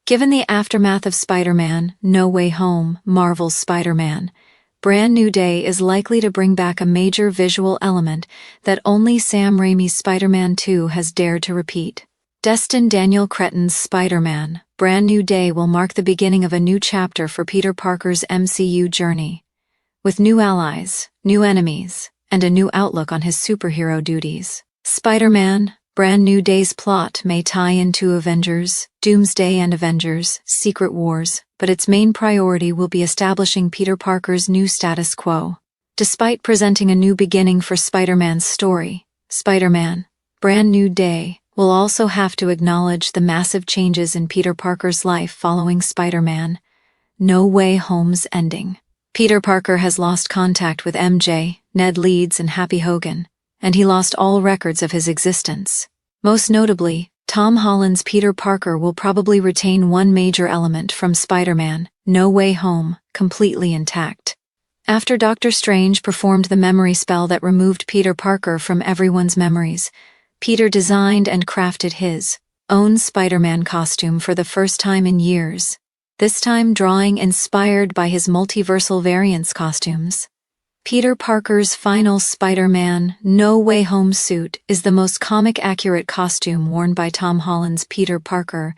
Given the aftermath of Spider-Man: No Way Home, Marvel's Spider-Man, Brand New Day is likely to bring back a major visual element that only Sam Raimi's Spider-Man 2 has dared to repeat. Destin Daniel Cretton's Spider-Man: Brand New Day will mark the beginning of a new chapter for Peter Parker's MCU journey, with new allies, new enemies, and a new outlook on his superhero duties. Spider-Man: Brand New Day's plot may tie into Avengers, Doomsday and Avengers, Secret Wars, but its main priority will be establishing Peter Parker's new status quo. Despite presenting a new beginning for Spider-Man's story, Spider-Man: Brand New Day will also have to acknowledge the massive changes in Peter Parker's life following Spider-Man: No Way Home's ending. Peter Parker has lost contact with MJ, Ned Leeds, and Happy Hogan, and he lost all records of his existence. Most notably, Tom Holland's Peter Parker will probably retain one major element from Spider-Man: No Way Home completely intact. After Doctor Strange performed the memory spell that removed Peter Parker from everyone's memories, Peter designed and crafted his own Spider-Man costume for the first time in years, this time drawing inspired by his multiversal variants costumes. Peter Parker's final Spider-Man: No Way Home suit is the most comic-accurate costume worn by Tom Holland's Peter Parker,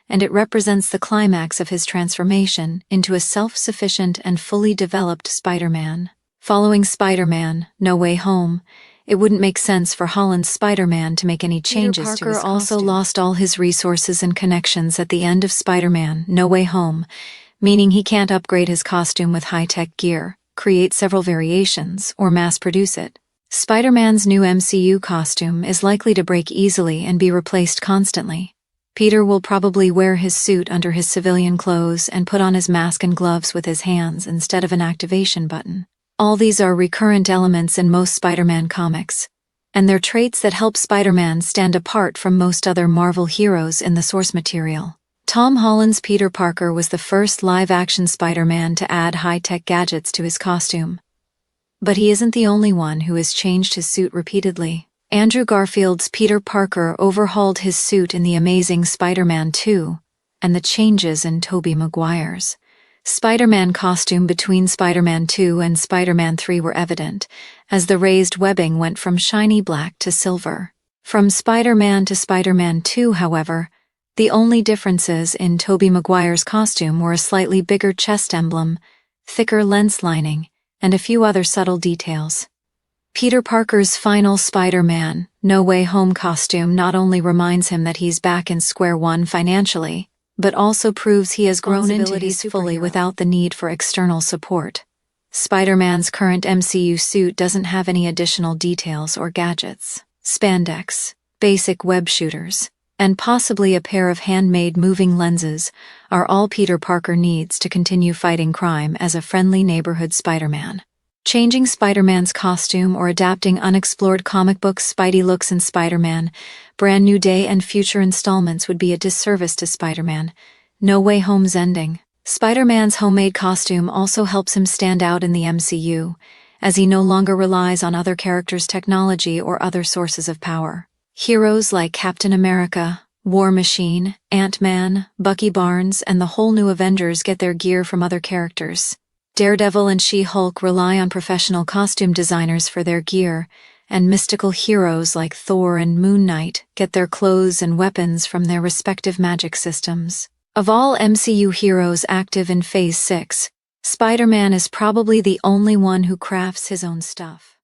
and it represents the climax of his transformation into a self-sufficient and fully developed Spider-Man. Following Spider-Man: No Way Home, it wouldn't make sense for Holland's Spider-Man to make any changes to his costume. Peter Parker also lost all his resources and connections at the end of Spider-Man: No Way Home, meaning he can't upgrade his costume with high-tech gear, create several variations, or mass-produce it. Spider-Man's new MCU costume is likely to break easily and be replaced constantly. Peter will probably wear his suit under his civilian clothes and put on his mask and gloves with his hands instead of an activation button. All these are recurrent elements in most Spider-Man comics, and they're traits that help Spider-Man stand apart from most other Marvel heroes in the source material. Tom Holland's Peter Parker was the first live-action Spider-Man to add high-tech gadgets to his costume. But he isn't the only one who has changed his suit repeatedly. Andrew Garfield's Peter Parker overhauled his suit in The Amazing Spider-Man 2, and the changes in Tobey Maguire's Spider-Man costume between Spider-Man 2 and Spider-Man 3 were evident, as the raised webbing went from shiny black to silver. From Spider-Man to Spider-Man 2, however, the only differences in Tobey Maguire's costume were a slightly bigger chest emblem, thicker lens lining, and a few other subtle details. Peter Parker's final Spider-Man: No Way Home costume not only reminds him that he's back in square one financially, but also proves he has grown into his fully without the need for external support. Spider-Man's current MCU suit doesn't have any additional details or gadgets. Spandex, basic web shooters, and possibly a pair of handmade moving lenses are all Peter Parker needs to continue fighting crime as a friendly neighborhood Spider-Man. Changing Spider-Man's costume or adapting unexplored comic book Spidey looks in Spider-Man: Brand New Day and future installments would be a disservice to Spider-Man: No Way Home's ending. Spider-Man's homemade costume also helps him stand out in the MCU, as he no longer relies on other characters' technology or other sources of power. Heroes like Captain America, War Machine, Ant-Man, Bucky Barnes, and the whole new Avengers get their gear from other characters. Daredevil and She-Hulk rely on professional costume designers for their gear, and mystical heroes like Thor and Moon Knight get their clothes and weapons from their respective magic systems. Of all MCU heroes active in Phase 6, Spider-Man is probably the only one who crafts his own stuff.